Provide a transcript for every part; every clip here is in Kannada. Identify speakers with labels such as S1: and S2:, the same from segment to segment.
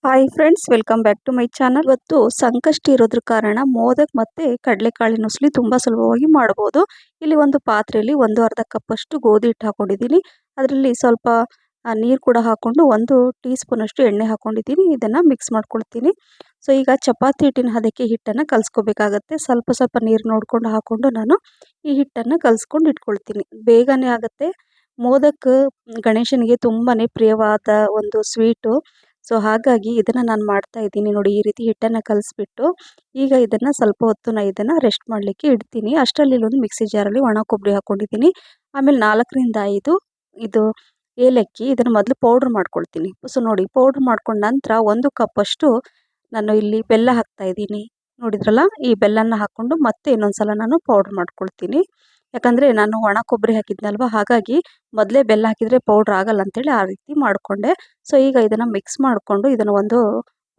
S1: Hi friends, welcome back to my channel. ಇವತ್ತು ಸಂಕಷ್ಟಿ ಇರೋದ್ರ ಕಾರಣ ಮೋದಕ್ ಮತ್ತೆ ಕಡಲೆಕಾಳಿನ ಉಸ್ಲಿ ತುಂಬಾ ಸುಲಭವಾಗಿ ಮಾಡಬಹುದು. ಇಲ್ಲಿ ಒಂದು ಪಾತ್ರೆಯಲ್ಲಿ ಒಂದು ಅರ್ಧ ಕಪ್ ಅಷ್ಟು ಗೋಧಿ ಹಿಟ್ಟು ಹಾಕೊಂಡಿದ್ದೀನಿ. ಅದರಲ್ಲಿ ಸ್ವಲ್ಪ ನೀರು ಕೂಡ ಹಾಕೊಂಡು 1 ಟೀ ಸ್ಪೂನ್ ಅಷ್ಟು ಎಣ್ಣೆ ಹಾಕೊಂಡಿದ್ದೀನಿ. ಇದನ್ನ ಮಿಕ್ಸ್ ಮಾಡ್ಕೊಳ್ತೀನಿ. ಸೊ ಈಗ ಚಪಾತಿ ಹಿಟ್ಟಿನ ಹದಕ್ಕೆ ಹಿಟ್ಟನ್ನು ಕಲಿಸ್ಕೋಬೇಕಾಗತ್ತೆ. ಸ್ವಲ್ಪ ಸ್ವಲ್ಪ ನೀರು ನೋಡ್ಕೊಂಡು ಹಾಕೊಂಡು ನಾನು ಈ ಹಿಟ್ಟನ್ನು ಕಲಿಸ್ಕೊಂಡು ಇಟ್ಕೊಳ್ತೀನಿ. ಬೇಗನೆ ಆಗುತ್ತೆ. ಮೋದಕ್ ಗಣೇಶನಿಗೆ ತುಂಬಾನೇ ಪ್ರಿಯವಾದ ಒಂದು ಸ್ವೀಟು. ಸೊ ಹಾಗಾಗಿ ಇದನ್ನು ನಾನು ಮಾಡ್ತಾ ಇದ್ದೀನಿ. ನೋಡಿ, ಈ ರೀತಿ ಹಿಟ್ಟನ್ನು ಕಲಿಸ್ಬಿಟ್ಟು ಈಗ ಇದನ್ನು ಸ್ವಲ್ಪ ಹೊತ್ತು ಇದನ್ನು ರೆಸ್ಟ್ ಮಾಡಲಿಕ್ಕೆ ಇಡ್ತೀನಿ. ಅಷ್ಟರಲ್ಲಿ ಇಲ್ಲೊಂದು ಮಿಕ್ಸಿ ಜಾರಲ್ಲಿ ಒಣ ಕೊಬ್ಬರಿ ಹಾಕ್ಕೊಂಡಿದ್ದೀನಿ. ಆಮೇಲೆ 4ರಿಂದ 5 ಇದು ಏಲಕ್ಕಿ, ಇದನ್ನು ಮೊದಲು ಪೌಡ್ರ್ ಮಾಡ್ಕೊಳ್ತೀನಿ. ಸೊ ನೋಡಿ, ಪೌಡ್ರ್ ಮಾಡ್ಕೊಂಡ ನಂತರ 1 ಕಪ್ ಅಷ್ಟು ನಾನು ಇಲ್ಲಿ ಬೆಲ್ಲ ಹಾಕ್ತಾ ಇದ್ದೀನಿ. ನೋಡಿದ್ರಲ್ಲ, ಈ ಬೆಲ್ಲನ ಹಾಕ್ಕೊಂಡು ಮತ್ತೆ ಇನ್ನೊಂದ್ಸಲ ನಾನು ಪೌಡ್ರ್ ಮಾಡ್ಕೊಳ್ತೀನಿ. ಯಾಕಂದರೆ ನಾನು ಒಣ ಕೊಬ್ಬರಿ ಹಾಕಿದ್ನಲ್ವ, ಹಾಗಾಗಿ ಮೊದಲೇ ಬೆಲ್ಲ ಹಾಕಿದರೆ ಪೌಡ್ರ್ ಆಗಲ್ಲ ಅಂತೇಳಿ ಆ ರೀತಿ ಮಾಡಿಕೊಂಡೆ. ಸೊ ಈಗ ಇದನ್ನು ಮಿಕ್ಸ್ ಮಾಡಿಕೊಂಡು ಇದನ್ನು ಒಂದು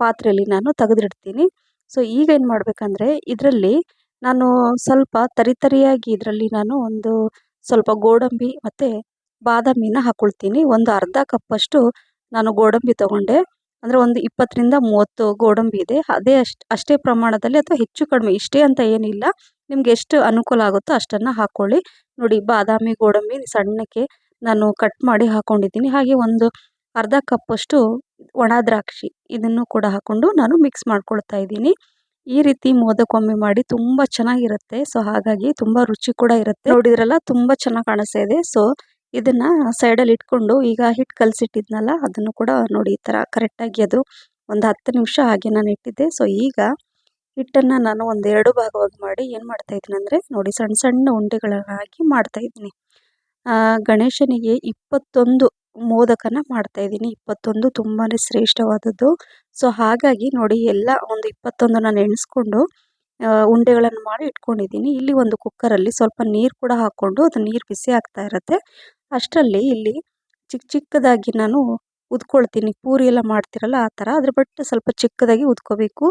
S1: ಪಾತ್ರೆಯಲ್ಲಿ ನಾನು ತೆಗೆದಿಡ್ತೀನಿ. ಸೊ ಈಗ ಏನು ಮಾಡಬೇಕಂದ್ರೆ, ಇದರಲ್ಲಿ ನಾನು ಸ್ವಲ್ಪ ತರಿಯಾಗಿ ಇದರಲ್ಲಿ ನಾನು ಒಂದು ಸ್ವಲ್ಪ ಗೋಡಂಬಿ ಮತ್ತು ಬಾದಾಮಿನ ಹಾಕ್ಕೊಳ್ತೀನಿ. ಒಂದು ಅರ್ಧ ಕಪ್ಪಷ್ಟು ನಾನು ಗೋಡಂಬಿ ತೊಗೊಂಡೆ. ಅಂದರೆ ಒಂದು 20ರಿಂದ 30 ಗೋಡಂಬಿ ಇದೆ. ಅಷ್ಟೇ ಪ್ರಮಾಣದಲ್ಲಿ ಅಥವಾ ಹೆಚ್ಚು ಕಡಿಮೆ ಇಷ್ಟೇ ಅಂತ ಏನಿಲ್ಲ, ನಿಮ್ಗೆ ಎಷ್ಟು ಅನುಕೂಲ ಆಗುತ್ತೋ ಅಷ್ಟನ್ನು ಹಾಕ್ಕೊಳ್ಳಿ. ನೋಡಿ, ಬಾದಾಮಿ ಗೋಡಂಬಿ ಸಣ್ಣಕ್ಕೆ ನಾನು ಕಟ್ ಮಾಡಿ ಹಾಕ್ಕೊಂಡಿದ್ದೀನಿ. ಹಾಗೆ ಒಂದು ಅರ್ಧ ಕಪ್ಪಷ್ಟು ಒಣ ದ್ರಾಕ್ಷಿ, ಇದನ್ನು ಕೂಡ ಹಾಕ್ಕೊಂಡು ನಾನು ಮಿಕ್ಸ್ ಮಾಡ್ಕೊಳ್ತಾ ಇದ್ದೀನಿ. ಈ ರೀತಿ ಮೋದಕ್ಕೊಮ್ಮೆ ಮಾಡಿ ತುಂಬ ಚೆನ್ನಾಗಿರುತ್ತೆ. ಸೊ ಹಾಗಾಗಿ ತುಂಬ ರುಚಿ ಕೂಡ ಇರುತ್ತೆ. ನೋಡಿದ್ರಲ್ಲ, ತುಂಬ ಚೆನ್ನಾಗಿ ಕಾಣಿಸ್ತಾ ಇದೆ. ಸೊ ಇದನ್ನು ಸೈಡಲ್ಲಿ ಇಟ್ಕೊಂಡು ಈಗ ಹಿಟ್ಟು ಕಲಸಿಟ್ಟಿದ್ನಲ್ಲ, ಅದನ್ನು ಕೂಡ ನೋಡಿ ಈ ಥರ ಕರೆಕ್ಟಾಗಿ ಅದು ಒಂದು 10 ನಿಮಿಷ ಹಾಗೆ ನಾನು ಇಟ್ಟಿದ್ದೆ. ಸೊ ಈಗ ಹಿಟ್ಟನ್ನು ನಾನು ಒಂದು 2 ಭಾಗವಾಗಿ ಮಾಡಿ ಏನು ಮಾಡ್ತಾ ಇದ್ದೀನಿ ಅಂದರೆ, ನೋಡಿ ಸಣ್ಣ ಸಣ್ಣ ಉಂಡೆಗಳನ್ನಾಗಿ ಮಾಡ್ತಾ ಇದ್ದೀನಿ. ಗಣೇಶನಿಗೆ 21 ಮೋದಕನ ಮಾಡ್ತಾ ಇದ್ದೀನಿ. 21 ತುಂಬಾ ಶ್ರೇಷ್ಠವಾದದ್ದು. ಸೊ ಹಾಗಾಗಿ ನೋಡಿ, ಎಲ್ಲ ಒಂದು 21 ನಾನು ಎಣಿಸ್ಕೊಂಡು ಉಂಡೆಗಳನ್ನು ಮಾಡಿ ಇಟ್ಕೊಂಡಿದ್ದೀನಿ. ಇಲ್ಲಿ ಒಂದು ಕುಕ್ಕರಲ್ಲಿ ಸ್ವಲ್ಪ ನೀರು ಕೂಡ ಹಾಕ್ಕೊಂಡು ಅದು ನೀರು ಬಿಸಿ ಆಗ್ತಾ ಇರುತ್ತೆ. ಅಷ್ಟರಲ್ಲಿ ಇಲ್ಲಿ ಚಿಕ್ಕದಾಗಿ ನಾನು ಉದ್ಕೊಳ್ತೀನಿ. ಪೂರಿ ಎಲ್ಲ ಮಾಡ್ತಿರಲ್ಲ ಆ ಥರ, ಅದ್ರ ಬಟ್ ಸ್ವಲ್ಪ ಚಿಕ್ಕದಾಗಿ ಉದ್ಕೋಬೇಕು.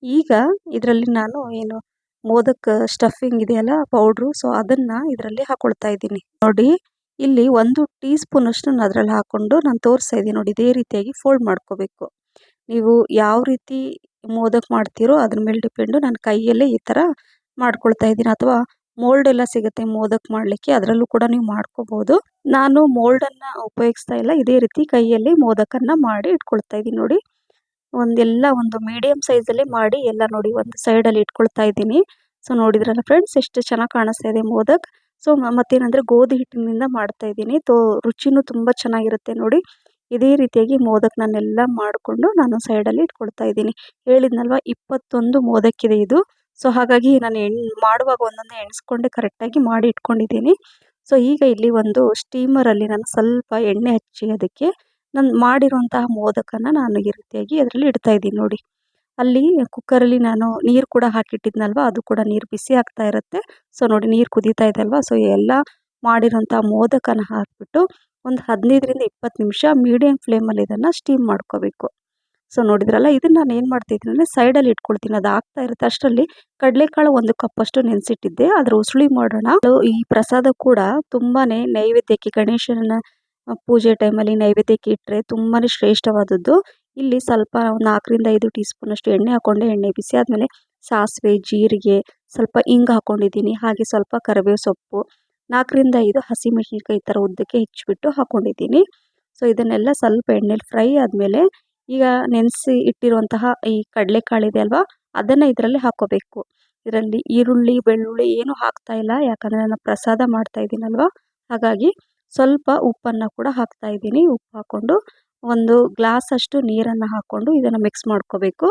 S1: ಈಗ ಇದರಲ್ಲಿ ನಾನು ಏನು ಮೋದಕ್ ಸ್ಟಫಿಂಗ್ ಇದೆಯಲ್ಲ ಪೌಡ್ರು, ಸೊ ಅದನ್ನು ಇದರಲ್ಲಿ ಹಾಕ್ಕೊಳ್ತಾ ಇದ್ದೀನಿ. ನೋಡಿ, ಇಲ್ಲಿ 1 ಟೀ ಸ್ಪೂನ್ ಅಷ್ಟು ನಾನು ಅದರಲ್ಲಿ ಹಾಕ್ಕೊಂಡು ನಾನು ತೋರಿಸ್ತಾ ಇದ್ದೀನಿ. ನೋಡಿ, ಇದೇ ರೀತಿಯಾಗಿ ಫೋಲ್ಡ್ ಮಾಡ್ಕೋಬೇಕು. ನೀವು ಯಾವ ರೀತಿ ಮೋದಕ್ ಮಾಡ್ತೀರೋ ಅದ್ರ ಮೇಲೆ ಡಿಪೆಂಡು. ನಾನು ಕೈಯಲ್ಲೇ ಈ ಥರ ಮಾಡ್ಕೊಳ್ತಾ ಇದ್ದೀನಿ, ಅಥವಾ ಮೋಲ್ಡ್ ಎಲ್ಲ ಸಿಗುತ್ತೆ ಮೋದಕ್ ಮಾಡಲಿಕ್ಕೆ, ಅದರಲ್ಲೂ ಕೂಡ ನೀವು ಮಾಡ್ಕೋಬೋದು. ನಾನು ಮೋಲ್ಡನ್ನು ಉಪಯೋಗಿಸ್ತಾ ಇಲ್ಲ, ಇದೇ ರೀತಿ ಕೈಯಲ್ಲಿ ಮೋದಕನ್ನು ಮಾಡಿ ಇಟ್ಕೊಳ್ತಾ ಇದ್ದೀನಿ. ನೋಡಿ, ಒಂದು ಮೀಡಿಯಮ್ ಸೈಜಲ್ಲೇ ಮಾಡಿ ಎಲ್ಲ ನೋಡಿ ಒಂದು ಸೈಡಲ್ಲಿ ಇಟ್ಕೊಳ್ತಾ ಇದ್ದೀನಿ. ಸೊ ನೋಡಿದ್ರಲ್ಲ ಫ್ರೆಂಡ್ಸ್, ಎಷ್ಟು ಚೆನ್ನಾಗಿ ಕಾಣಿಸ್ತಾ ಇದೆ ಮೋದಕ್. ಸೊ ಮತ್ತೇನಂದರೆ ಗೋಧಿ ಹಿಟ್ಟಿನಿಂದ ಮಾಡ್ತಾ ಇದ್ದೀನಿ. ರುಚಿನೂ ತುಂಬ ಚೆನ್ನಾಗಿರುತ್ತೆ. ನೋಡಿ, ಇದೇ ರೀತಿಯಾಗಿ ಮೋದಕ್ ನಾನೆಲ್ಲ ಮಾಡಿಕೊಂಡು ನಾನು ಸೈಡಲ್ಲಿ ಇಟ್ಕೊಳ್ತಾ ಇದ್ದೀನಿ. ಹೇಳಿದ್ನಲ್ವ, 21 ಮೋದಕ್ಕಿದೆ ಇದು. ಸೊ ಹಾಗಾಗಿ ನಾನು ಮಾಡುವಾಗ ಒಂದೊಂದೇ ಎಣಿಸ್ಕೊಂಡೆ ಕರೆಕ್ಟಾಗಿ ಮಾಡಿ ಇಟ್ಕೊಂಡಿದ್ದೀನಿ. ಸೊ ಈಗ ಇಲ್ಲಿ ಒಂದು ಸ್ಟೀಮರಲ್ಲಿ ನಾನು ಸ್ವಲ್ಪ ಎಣ್ಣೆ ಹಚ್ಚಿ ಅದಕ್ಕೆ ನಾನು ಮಾಡಿರುವಂತಹ ಮೋದಕನ್ನು ನಾನು ಈ ರೀತಿಯಾಗಿ ಅದರಲ್ಲಿ ಇಡ್ತಾ ಇದ್ದೀನಿ. ನೋಡಿ, ಅಲ್ಲಿ ಕುಕ್ಕರಲ್ಲಿ ನಾನು ನೀರು ಕೂಡ ಹಾಕಿಟ್ಟಿದ್ನಲ್ವ, ಅದು ಕೂಡ ನೀರು ಬಿಸಿ ಆಗ್ತಾ ಇರುತ್ತೆ. ಸೊ ನೋಡಿ, ನೀರು ಕುದೀತಾ ಇದೆ ಅಲ್ವಾ. ಸೊ ಎಲ್ಲ ಮಾಡಿರೋಂಥ ಮೋದಕನ ಹಾಕಿಬಿಟ್ಟು ಒಂದು 15ರಿಂದ 20 ನಿಮಿಷ ಮೀಡಿಯಮ್ ಫ್ಲೇಮಲ್ಲಿ ಇದನ್ನು ಸ್ಟೀಮ್ ಮಾಡ್ಕೋಬೇಕು. ಸೊ ನೋಡಿದ್ರಲ್ಲ, ಇದನ್ನು ನಾನು ಏನು ಮಾಡ್ತಿದ್ದೀನಿ ಅಂದರೆ ಸೈಡಲ್ಲಿ ಇಟ್ಕೊಳ್ತೀನಿ. ಅದು ಆಗ್ತಾ ಇರುತ್ತೆ ಅಷ್ಟರಲ್ಲಿ ಕಡಲೆಕಾಳು 1 ಕಪ್ ಅಷ್ಟು ನೆನೆಸಿಟ್ಟಿದ್ದೆ, ಅದರ ಉಸುಳಿ ಮಾಡೋಣ. ಈ ಪ್ರಸಾದ ಕೂಡ ತುಂಬಾ ನೈವೇದ್ಯಕ್ಕೆ, ಗಣೇಶನ ಪೂಜೆ ಟೈಮಲ್ಲಿ ನೈವೇದ್ಯಕ್ಕೆ ಇಟ್ಟರೆ ತುಂಬಾ ಶ್ರೇಷ್ಠವಾದದ್ದು. ಇಲ್ಲಿ ಸ್ವಲ್ಪ 4ರಿಂದ 5 ಟೀ ಸ್ಪೂನ್ ಅಷ್ಟು ಎಣ್ಣೆ ಹಾಕ್ಕೊಂಡೆ. ಎಣ್ಣೆ ಬಿಸಿ ಆದಮೇಲೆ ಸಾಸಿವೆ, ಜೀರಿಗೆ, ಸ್ವಲ್ಪ ಇಂಗು ಹಾಕ್ಕೊಂಡಿದ್ದೀನಿ. ಹಾಗೆ ಸ್ವಲ್ಪ ಕರಿಬೇವು ಸೊಪ್ಪು, 4ರಿಂದ 5 ಹಸಿಮೆಣಸಿನ್ಕಾಯಿ ಈ ಥರ ಉದ್ದಕ್ಕೆ ಹೆಚ್ಚಿಬಿಟ್ಟು ಹಾಕ್ಕೊಂಡಿದ್ದೀನಿ. ಸೊ ಇದನ್ನೆಲ್ಲ ಸ್ವಲ್ಪ ಎಣ್ಣೆಲಿ ಫ್ರೈ ಆದಮೇಲೆ ಈಗ ನೆನೆಸಿ ಇಟ್ಟಿರುವಂತಹ ಈ ಕಡಲೆಕಾಳಿದೆ ಅಲ್ವಾ, ಅದನ್ನು ಇದರಲ್ಲಿ ಹಾಕ್ಕೋಬೇಕು. ಇದರಲ್ಲಿ ಈರುಳ್ಳಿ, ಬೆಳ್ಳುಳ್ಳಿ ಏನೂ ಹಾಕ್ತಾ ಇಲ್ಲ, ಯಾಕಂದರೆ ನಾನು ಪ್ರಸಾದ ಮಾಡ್ತಾ ಇದ್ದೀನಲ್ವ. ಹಾಗಾಗಿ ಸ್ವಲ್ಪ ಉಪ್ಪನ್ನು ಕೂಡ ಹಾಕ್ತಾ ಇದ್ದೀನಿ. ಉಪ್ಪು ಹಾಕ್ಕೊಂಡು ಒಂದು ಗ್ಲಾಸ್ ಅಷ್ಟು ನೀರನ್ನು ಹಾಕ್ಕೊಂಡು ಇದನ್ನು ಮಿಕ್ಸ್ ಮಾಡ್ಕೋಬೇಕು.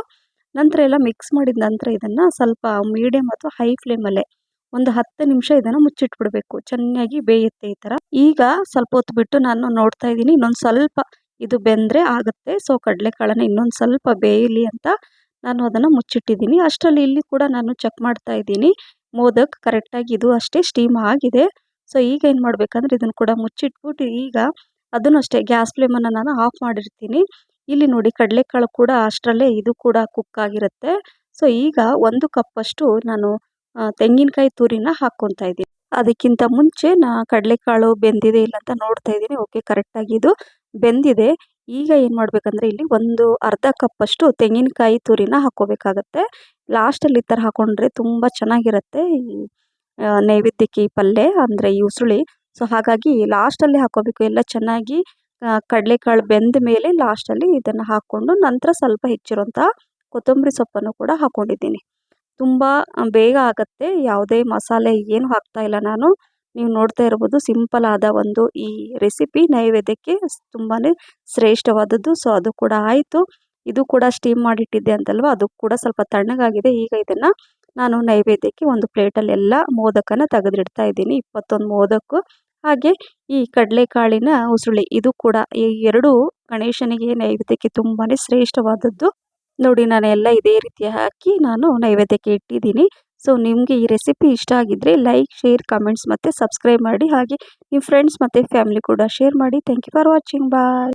S1: ನಂತರ ಎಲ್ಲ ಮಿಕ್ಸ್ ಮಾಡಿದ ನಂತರ ಇದನ್ನು ಸ್ವಲ್ಪ ಮೀಡಿಯಮ್ ಅಥವಾ ಹೈ ಫ್ಲೇಮಲ್ಲೇ ಒಂದು 10 ನಿಮಿಷ ಇದನ್ನು ಮುಚ್ಚಿಟ್ಬಿಡ್ಬೇಕು. ಚೆನ್ನಾಗಿ ಬೇಯುತ್ತೆ ಈ ಥರ. ಈಗ ಸ್ವಲ್ಪ ಹೊತ್ತು ಬಿಟ್ಟು ನಾನು ನೋಡ್ತಾ ಇದ್ದೀನಿ, ಇನ್ನೊಂದು ಸ್ವಲ್ಪ ಇದು ಬೆಂದರೆ ಆಗುತ್ತೆ. ಸೊ ಕಡಲೆಕಾಳನ್ನು ಇನ್ನೊಂದು ಸ್ವಲ್ಪ ಬೇಯಲಿ ಅಂತ ನಾನು ಅದನ್ನು ಮುಚ್ಚಿಟ್ಟಿದ್ದೀನಿ. ಅಷ್ಟರಲ್ಲಿ ಇಲ್ಲಿ ಕೂಡ ನಾನು ಚೆಕ್ ಮಾಡ್ತಾ ಇದ್ದೀನಿ, ಮೋದಕ್ ಕರೆಕ್ಟಾಗಿ ಇದು ಅಷ್ಟೇ ಸ್ಟೀಮ್ ಆಗಿದೆ. ಸೊ ಈಗ ಏನು ಮಾಡಬೇಕಂದ್ರೆ ಇದನ್ನು ಕೂಡ ಮುಚ್ಚಿಟ್ಬಿಟ್ಟು ಈಗ ಅದನ್ನು ಅಷ್ಟೇ ಗ್ಯಾಸ್ ಫ್ಲೇಮನ್ನು ನಾನು ಆಫ್ ಮಾಡಿರ್ತೀನಿ. ಇಲ್ಲಿ ನೋಡಿ, ಕಡಲೆಕಾಳು ಕೂಡ ಅಷ್ಟರಲ್ಲೇ ಇದು ಕೂಡ ಕುಕ್ ಆಗಿರುತ್ತೆ. ಸೊ ಈಗ 1 ಕಪ್ಪಷ್ಟು ನಾನು ತೆಂಗಿನಕಾಯಿ ತುರಿನ ಹಾಕ್ಕೊತಾ ಇದ್ದೀನಿ. ಅದಕ್ಕಿಂತ ಮುಂಚೆ ಕಡಲೆಕಾಳು ಬೆಂದಿದೆ ಇಲ್ಲ ಅಂತ ನೋಡ್ತಾ ಇದ್ದೀನಿ. ಓಕೆ, ಕರೆಕ್ಟಾಗಿ ಇದು ಬೆಂದಿದೆ. ಈಗ ಏನು ಮಾಡಬೇಕಂದ್ರೆ ಇಲ್ಲಿ ಒಂದು ಅರ್ಧ ಕಪ್ಪಷ್ಟು ತೆಂಗಿನಕಾಯಿ ತುರಿನ ಹಾಕ್ಕೋಬೇಕಾಗತ್ತೆ. ಲಾಸ್ಟಲ್ಲಿ ಈ ಥರ ಹಾಕ್ಕೊಂಡ್ರೆ ತುಂಬ ಚೆನ್ನಾಗಿರುತ್ತೆ ಈ ನೈವೇದ್ಯಕ್ಕೆ ಈ ಪಲ್ಯ ಅಂದರೆ ಈ ಉಸುಳಿ. ಸೊ ಹಾಗಾಗಿ ಲಾಸ್ಟಲ್ಲಿ ಹಾಕ್ಕೋಬೇಕು. ಎಲ್ಲ ಚೆನ್ನಾಗಿ ಕಡಲೆಕಾಳು ಬೆಂದ ಮೇಲೆ ಲಾಸ್ಟಲ್ಲಿ ಇದನ್ನು ಹಾಕ್ಕೊಂಡು ನಂತರ ಸ್ವಲ್ಪ ಹೆಚ್ಚಿರುವಂಥ ಕೊತ್ತಂಬರಿ ಸೊಪ್ಪನ್ನು ಕೂಡ ಹಾಕ್ಕೊಂಡಿದ್ದೀನಿ. ತುಂಬ ಬೇಗ ಆಗುತ್ತೆ. ಯಾವುದೇ ಮಸಾಲೆ ಏನು ಹಾಕ್ತಾ ಇಲ್ಲ ನಾನು. ನೀವು ನೋಡ್ತಾ ಇರ್ಬೋದು ಸಿಂಪಲ್ ಆದ ಒಂದು ಈ ರೆಸಿಪಿ ನೈವೇದ್ಯಕ್ಕೆ ತುಂಬಾ ಶ್ರೇಷ್ಠವಾದದ್ದು. ಸೊ ಅದು ಕೂಡ ಆಯಿತು. ಇದು ಕೂಡ ಸ್ಟೀಮ್ ಮಾಡಿಟ್ಟಿದ್ದೆ ಅಂತಲ್ವ, ಅದು ಕೂಡ ಸ್ವಲ್ಪ ತಣ್ಣಗಾಗಿದೆ. ಈಗ ಇದನ್ನು ನಾನು ನೈವೇದ್ಯಕ್ಕೆ ಒಂದು ಪ್ಲೇಟಲ್ಲಿ ಎಲ್ಲ ಮೋದಕನ ತೆಗೆದಿಡ್ತಾ ಇದ್ದೀನಿ. 21 ಮೋದಕ ಹಾಗೆ ಈ ಕಡಲೆಕಾಳಿನ ಉಸುಳಿ ಇದು ಕೂಡ ಈ ಎರಡೂ ಗಣೇಶನಿಗೆ ನೈವೇದ್ಯಕ್ಕೆ ತುಂಬಾ ಶ್ರೇಷ್ಠವಾದದ್ದು. ನೋಡಿ ನಾನು ಎಲ್ಲ ಇದೇ ರೀತಿ ಹಾಕಿ ನಾನು ನೈವೇದ್ಯಕ್ಕೆ ಇಟ್ಟಿದ್ದೀನಿ. ಸೊ ನಿಮಗೆ ಈ ರೆಸಿಪಿ ಇಷ್ಟ ಆಗಿದ್ದರೆ ಲೈಕ್, ಶೇರ್, ಕಮೆಂಟ್ಸ್ ಮತ್ತು ಸಬ್ಸ್ಕ್ರೈಬ್ ಮಾಡಿ. ಹಾಗೆ ನಿಮ್ಮ ಫ್ರೆಂಡ್ಸ್ ಮತ್ತು ಫ್ಯಾಮಿಲಿ ಕೂಡ ಶೇರ್ ಮಾಡಿ. Thank you for watching. Bye.